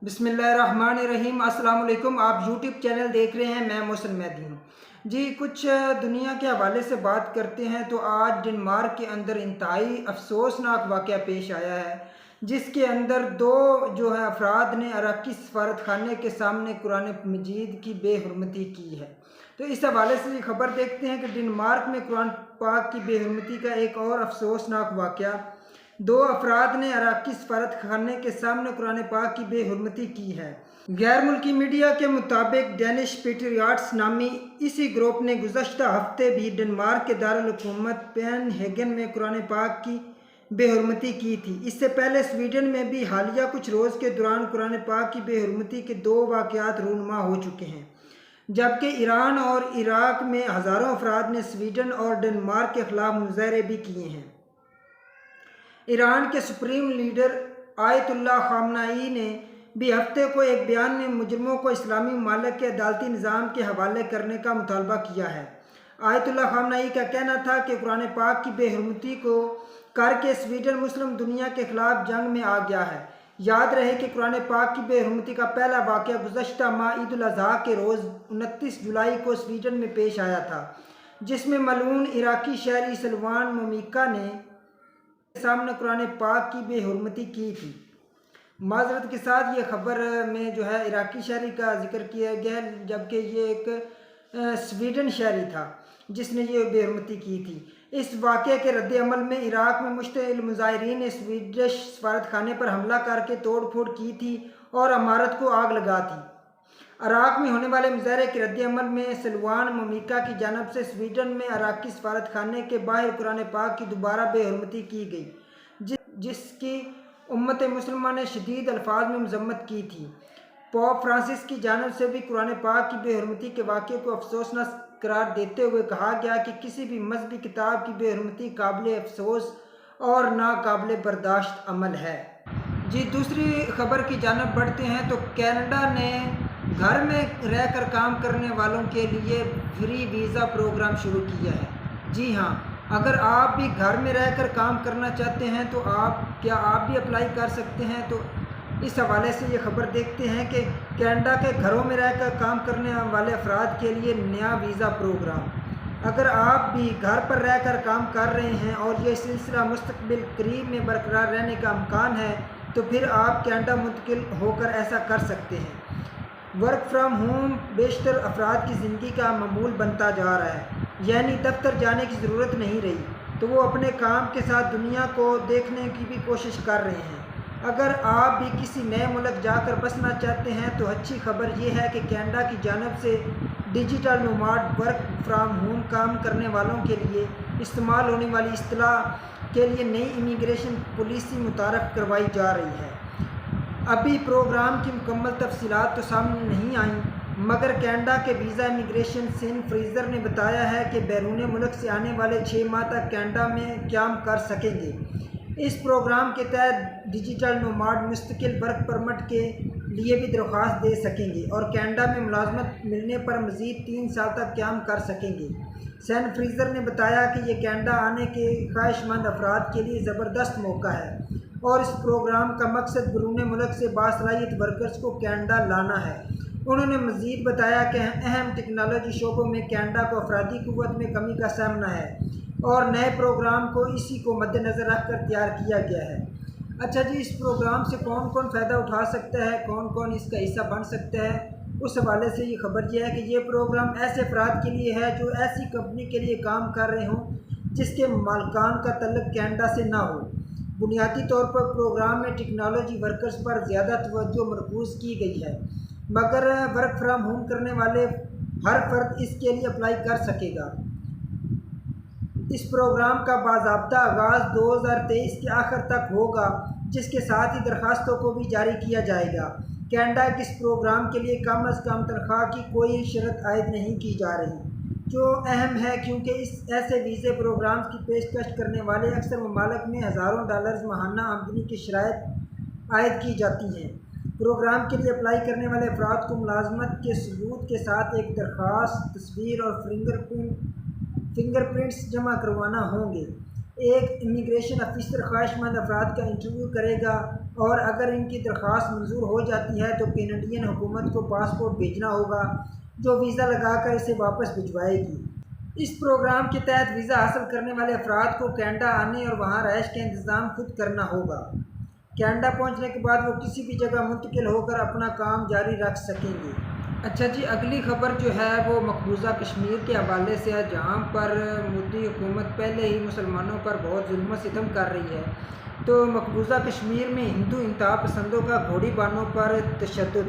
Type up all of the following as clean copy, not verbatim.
बिस्मिल्लाहिर्रहमानिर्रहीम। अस्सलाम वालेकुम। आप यूट्यूब चैनल देख रहे हैं, मैं मोहसिन मेहदी हूँ जी। कुछ दुनिया के हवाले से बात करते हैं तो आज डेनमार्क के अंदर इंतहाई अफसोसनाक वाक़या पेश आया है, जिसके अंदर दो जो है अफराद ने इराक़ी सफारत खाने के सामने कुरान मजीद की बेहुरमती की है। तो इस हवाले से ये खबर देखते हैं कि डेनमार्क में कुरान पाक की बेहुरमती का एक और अफसोसनाक वाक़या। दो अफराद ने इराक़ी सफारत खाने के सामने कुरान पाक की बेहुरमती की है। गैर मुल्की मीडिया के मुताबिक डेनिश पेट्रियाट्स नामी इसी ग्रुप ने गुज़श्ता हफ्ते भी डेनमार्क के दारुल हुकूमत कोपेनहेगन में कुरान पाक की बेहुरमती की थी। इससे पहले स्वीडन में भी हालिया कुछ रोज़ के दौरान कुरान पाक की बेहुरमती के दो वाक़यात रूनुमा हो चुके हैं, जबकि ईरान और इराक़ में हज़ारों अफराद ने स्वीडन और डेनमार्क के ख़िलाफ़ मुज़ाहरे भी किए हैं। ईरान के सुप्रीम लीडर आयतुल्लाह ख़ामनेई ने भी हफ्ते को एक बयान में मुजरिमों को इस्लामी ममालिक के अदालती निज़ाम के हवाले करने का मुतालबा किया है। आयतुल्लाह ख़ामनेई का कहना था कि कुरान पाक की बेहुरमती को करके स्वीडन मुस्लिम दुनिया के ख़िलाफ़ जंग में आ गया है। याद रहे कि कुरान पाक की बेहुरमती का पहला वाक़या गुज़श्ता माह ईद उल अज़हा के रोज़ 29 जुलाई को स्वीडन में पेश आया था, जिसमें मलऊन इराक़ी शहरी सलवान ममिका ने सामने कुरान पाक की बेहुरमती की थी। माज़रत के साथ ये ख़बर में जो है इराक़ी शहरी का जिक्र किया गया, जबकि ये एक स्वीडन शहरी था जिसने ये बेहुरमती की थी। इस वाक़े के रद्द अमल में इराक़ में मुश्तइल मुज़ाहिरीन ने स्वीडिश सफारत खाने पर हमला करके तोड़ फोड़ की थी और इमारत को आग लगा थी। इराक़ में होने वाले मुज़ाहरे के रद्द अमल में सलवान ममिका की जानब से स्वीडन में इराक़ी सफारत खाने के बाहर कुरान पाक की दोबारा बेहुरमती की गई, जिसकी उम्मत मुसलमान ने शदीद अल्फाज में मज़म्मत की थी। पोप फ्रांसिस की जानब से भी कुरान पाक की बेहुरमती के वाक़े को अफसोसनाक करार देते हुए कहा गया कि किसी भी मजहबी किताब की बेहुरमती काबिल अफसोस और नाकाबिल बर्दाश्त अमल है जी। दूसरी खबर की जानब बढ़ते हैं तो कनाडा ने घर में रहकर काम करने वालों के लिए फ्री वीज़ा प्रोग्राम शुरू किया है। जी हाँ, अगर आप भी घर में रहकर काम करना चाहते हैं तो आप भी अप्लाई कर सकते हैं। तो इस हवाले से ये खबर देखते हैं कि कनाडा के घरों में रहकर काम करने वाले अफराद के लिए नया वीज़ा प्रोग्राम। अगर आप भी घर पर रहकर काम कर रहे हैं और ये सिलसिला मुस्तक़बिल करीब में बरकरार रहने का इम्कान है तो फिर आप कनाडा मुंतकिल होकर ऐसा कर सकते हैं। वर्क फ्राम होम बेशतर अफराद की ज़िंदगी का मामूल बनता जा रहा है, यानी दफ्तर जाने की ज़रूरत नहीं रही, तो वो अपने काम के साथ दुनिया को देखने की भी कोशिश कर रहे हैं। अगर आप भी किसी नए मुल्क जाकर बसना चाहते हैं तो अच्छी खबर यह है कि कनाडा की जानब से digital nomad work from home काम करने वालों के लिए इस्तेमाल होने वाली इस्तिलाह के लिए नई इमिग्रेशन पॉलिसी मुतारफ़ करवाई जा रही है। अभी प्रोग्राम की मुकम्मल तफसीलात तो सामने नहीं आई, मगर कनाडा के वीज़ा इमिग्रेशन सेन फ्रीज़र ने बताया है कि बैरून मुल्क से आने वाले 6 माह तक कनाडा में क़याम कर सकेंगे। इस प्रोग्राम के तहत डिजिटल नोमाड मुस्तकिल वर्क परमिट के लिए भी दरख्वास्त दे सकेंगे और कनाडा में मुलाजमत मिलने पर मज़ीद 3 साल तक क़याम कर सकेंगे। सेन फ्रीज़र ने बताया कि ये कनाडा आने के ख्वाहिशमंद अफराद के लिए ज़बरदस्त मौका है और इस प्रोग्राम का मकसद बैरून मुल्क से बासलाहियत वर्कर्स को कनाडा लाना है। उन्होंने मज़ीद बताया कि अहम टेक्नोलॉजी शोबों में कनाडा को अफरादी क़ुव्वत में कमी का सामना है और नए प्रोग्राम को इसी को मद्देनज़र रख कर तैयार किया गया है। अच्छा जी, इस प्रोग्राम से कौन कौन फ़ायदा उठा सकता है, कौन कौन इसका हिस्सा बन सकता है, उस हवाले से ये खबर यह है कि ये प्रोग्राम ऐसे अफराद के लिए है जो ऐसी कंपनी के लिए काम कर रहे हों जिसके मालिकान का तल्लुक़ कनाडा से ना हो। बुनियादी तौर पर प्रोग्राम में टेक्नोलॉजी वर्कर्स पर ज़्यादा तवज्जो मरकूज़ की गई है, मगर वर्क फ्राम होम करने वाले हर फर्द इसके लिए अप्लाई कर सकेगा। इस प्रोग्राम का बाज़ाब्ता आगाज़ 2023 के आखिर तक होगा, जिसके साथ ही दरखास्तों को भी जारी किया जाएगा। कनाडा के इस प्रोग्राम के लिए कम अज़ कम तनख्वाह की कोई शर्त आयद नहीं की जा रही, जो अहम है क्योंकि ऐसे वीज़े प्रोग्राम्स की पेशकश करने वाले अक्सर ममालिक में हज़ारों डॉलर्स माहाना आमदनी की शराइत आयद की जाती हैं। प्रोग्राम के लिए अप्लाई करने वाले अफराद को मुलाजमत के सबूत के साथ एक दरख्वास्त, तस्वीर और फिंगरप्रिंट्स जमा करवाना होंगे। एक इमिग्रेशन अफसर ख्वाहिशमंद अफराद का इंटरव्यू करेगा اور اگر ان کی درخواست منظور ہو جاتی ہے تو کینیڈین حکومت کو پاسپورٹ بھیجنا ہوگا جو ویزا لگا کر اسے واپس بھجوائے گی۔ اس پروگرام کے تحت ویزا حاصل کرنے والے افراد کو کینیڈا آنے اور وہاں رہائش کا انتظام خود کرنا ہوگا۔ کینیڈا پہنچنے کے بعد وہ کسی بھی جگہ منتقل ہو کر اپنا کام جاری رکھ سکیں گے۔ اچھا جی، اگلی خبر جو ہے وہ مقبوضہ کشمیر کے حوالے سے ہے، جہاں پر مودی حکومت پہلے ہی مسلمانوں پر بہت ظلم و ستم کر رہی ہے۔ تو مقبوضہ کشمیر میں ہندو انتہا پسندوں کا گھوڑی بانوں پر تشدد،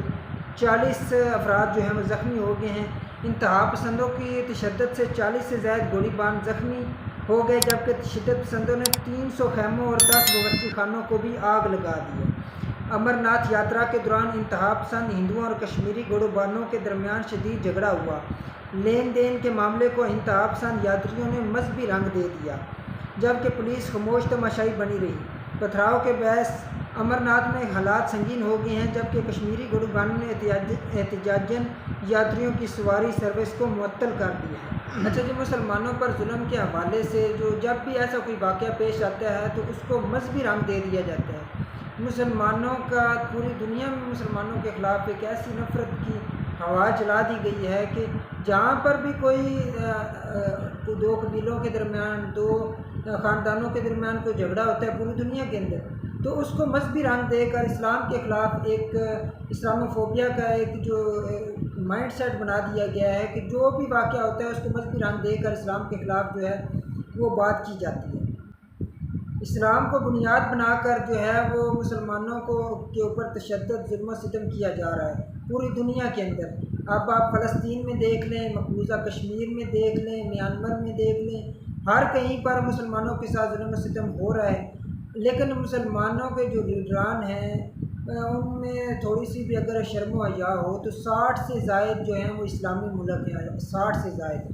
40 افراد جو ہیں وہ زخمی ہو گئے ہیں۔ انتہا پسندوں کی تشدد سے 40 سے زائد گھوڑی بان زخمی ہو گئے، جبکہ تشدد پسندوں نے 300 خیموں اور 10 باورچی خانوں کو بھی آگ لگا دی ہے۔ امرناتھ یاترا کے دوران انتہا پسند ہندوؤں اور کشمیری گھوڑی بانوں کے درمیان شدید جھگڑا ہوا۔ لین دین کے معاملے کو انتہا پسند یاتریوں نے مذہبی رنگ دے دیا، جبکہ پولیس خاموش تماشائی بنی رہی۔ پتھراؤ کے باعث امرناتھ میں حالات سنگین ہو گئے ہیں، جبکہ کشمیری گھوڑی بانوں نے احتجاجاً یاتریوں کی سواری سروس کو معطل کر دیا ہے۔ اچھا جی، مسلمانوں پر ظلم کے حوالے سے جب بھی ایسا کوئی واقعہ پیش آتا ہے تو اس کو مذہبی رنگ دے دیا جاتا ہے۔ مسلمانوں کا پوری دنیا میں مسلمانوں کے خلاف ایک ایسی نفرت کی ہوا چلا دی گئی ہے کہ جہاں پر بھی کوئی دو قبیلوں کے درمیان، دو خاندانوں کے درمیان کوئی جھگڑا ہوتا ہے پوری دنیا کے اندر، تو اس کو مذہبی رنگ دے کر اسلام کے خلاف ایک اسلاموفوبیا کا ایک جو مائنڈ سیٹ بنا دیا گیا ہے کہ جو بھی واقعہ ہوتا ہے اس کو مذہبی رنگ دے کر اسلام کے خلاف جو ہے وہ بات کی جاتی ہے۔ اسلام کو بنیاد بنا کر جو ہے وہ مسلمانوں کے اوپر تشدد، ظلم و ستم کیا جا رہا ہے پوری دنیا کے اندر۔ اب آپ فلسطین میں دیکھ لیں، مقبوضہ کشمیر میں دیکھ لیں، میانمار میں دیکھ لیں، ہر کہیں پر مسلمانوں کے ساتھ ظلم و ستم ہو رہا ہے۔ لیکن مسلمانوں کے جو لیڈران ہیں ان میں تھوڑی سی بھی اگر شرم و حیا ہو تو 60 سے زائد جو ہیں وہ اسلامی ملک ہیں، 60 سے زائد،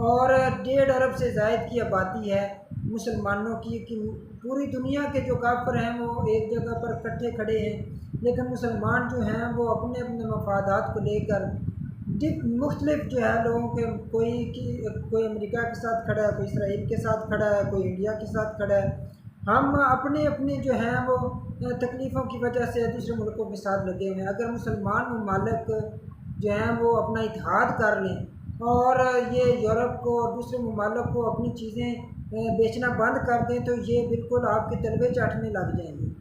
اور 1.5 ارب سے زائد کی آبادی ہے مسلمانوں کی، کہ پوری دنیا کے جو کافر ہیں وہ ایک جگہ پر اکٹھے کھڑے ہیں، لیکن مسلمان جو ہیں وہ اپنے اپنے مفادات کو لے کر مختلف جو ہے لوگوں کے کوئی امریکہ کے ساتھ کھڑا ہے، کوئی اسرائیل کے ساتھ کھڑا ہے، کوئی انڈیا کے ساتھ کھڑا ہے۔ ہم اپنے اپنے جو ہیں وہ تکلیفوں کی وجہ سے دوسرے ملکوں کے ساتھ لگے ہوئے ہیں۔ اگر مسلمان ممالک جو ہیں وہ اپنا اتحاد کر لیں اور یہ یورپ کو اور دوسرے ممالک کو اپنی چیزیں بیچنا بند کر دیں تو یہ بالکل آپ کے تلوے چاٹنے لگ جائیں گے۔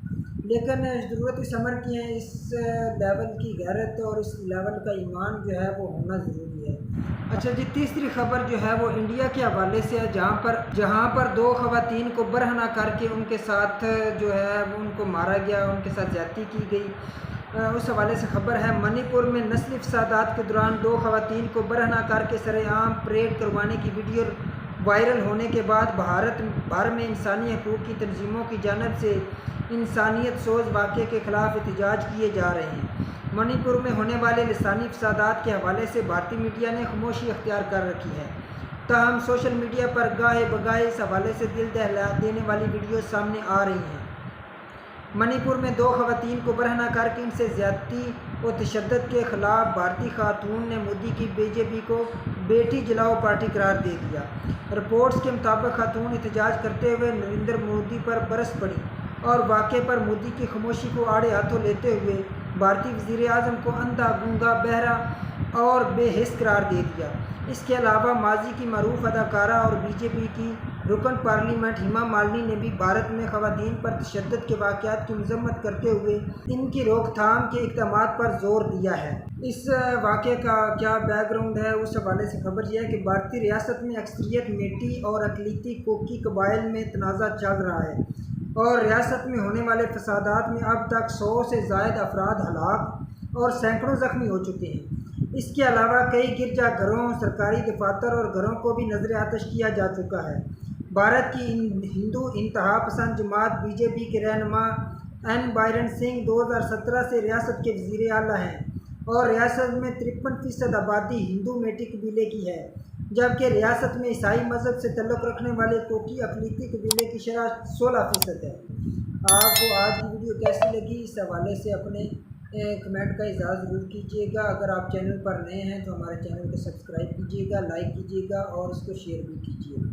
لیکن ضرورت اس امر کی ہے، اس لیول کی غیرت اور اس لیول کا ایمان جو ہے وہ ہونا ضروری ہے۔ اچھا جی، تیسری خبر جو ہے وہ انڈیا کے حوالے سے ہے، جہاں پر 2 خواتین کو برہنہ کر کے ان کے ساتھ جو ہے وہ ان کو مارا گیا، ان کے ساتھ زیادتی کی گئی۔ اس حوالے سے خبر ہے، منی پور میں نسلی فسادات کے دوران 2 خواتین کو برہنہ کر کے سرِ عام پریڈ کروانے کی ویڈیو وائرل ہونے کے بعد بھارت بھر میں انسانی حقوق کی تنظیموں کی جانب سے انسانیت سوز واقعے کے خلاف احتجاج کیے جا رہے ہیں۔ منی پور میں ہونے والے لسانی فسادات کے حوالے سے بھارتی میڈیا نے خاموشی اختیار کر رکھی ہے، تاہم سوشل میڈیا پر گاہے بگاہے اس حوالے سے دل دہلا دینے والی ویڈیوز سامنے آ رہی ہیں۔ منی پور میں 2 خواتین کو برہنہ کر کے ان سے زیادتی و تشدد کے خلاف بھارتی خاتون نے مودی کی بی جے پی کو بیٹی جلاؤ پارٹی قرار دے دیا۔ رپورٹس کے مطابق خاتون احتجاج کرتے ہوئے نریندر مودی پر برس پڑی اور واقعے پر مودی کی خاموشی کو آڑے ہاتھوں لیتے ہوئے بھارتی وزیر اعظم کو اندھا، گونگا، بہرا اور بے حس قرار دے دیا۔ اس کے علاوہ ماضی کی معروف اداکارہ اور بی جے پی کی رکن پارلیمنٹ ہیما مالنی نے بھی بھارت میں خواتین پر تشدد کے واقعات کی مذمت کرتے ہوئے ان کی روک تھام کے اقدامات پر زور دیا ہے۔ اس واقعے کا کیا بیک گراؤنڈ ہے، اس حوالے سے خبر یہ ہے کہ بھارتی ریاست میں اکثریت میٹی اور اقلیتی کوکی قبائل میں تنازع چل رہا ہے اور ریاست میں ہونے والے فسادات میں اب تک 100 سے زائد افراد ہلاک اور سینکڑوں زخمی ہو چکے ہیں۔ اس کے علاوہ کئی گرجا گھروں، سرکاری دفاتر اور گھروں کو بھی نظر آتش کیا جا چکا ہے۔ بھارت کی ہندو انتہا پسند جماعت بی جے پی کے رہنما این بائرن سنگھ 2017 سے ریاست کے وزیر اعلیٰ ہیں اور ریاست میں 53% آبادی ہندو میٹی قبیلے کی ہے، جبکہ ریاست میں عیسائی مذہب سے تعلق رکھنے والے کوکی اقلیتی قبیلے کی شرح 16% ہے۔ آپ کو آج کی ویڈیو کیسی لگی، اس حوالے سے اپنے کمنٹ کا اظہار ضرور کیجیے گا۔ اگر آپ چینل پر نئے ہیں تو ہمارے چینل کو سبسکرائب کیجیے گا، لائک کیجیے گا اور اس کو شیئر بھی کیجیے گا۔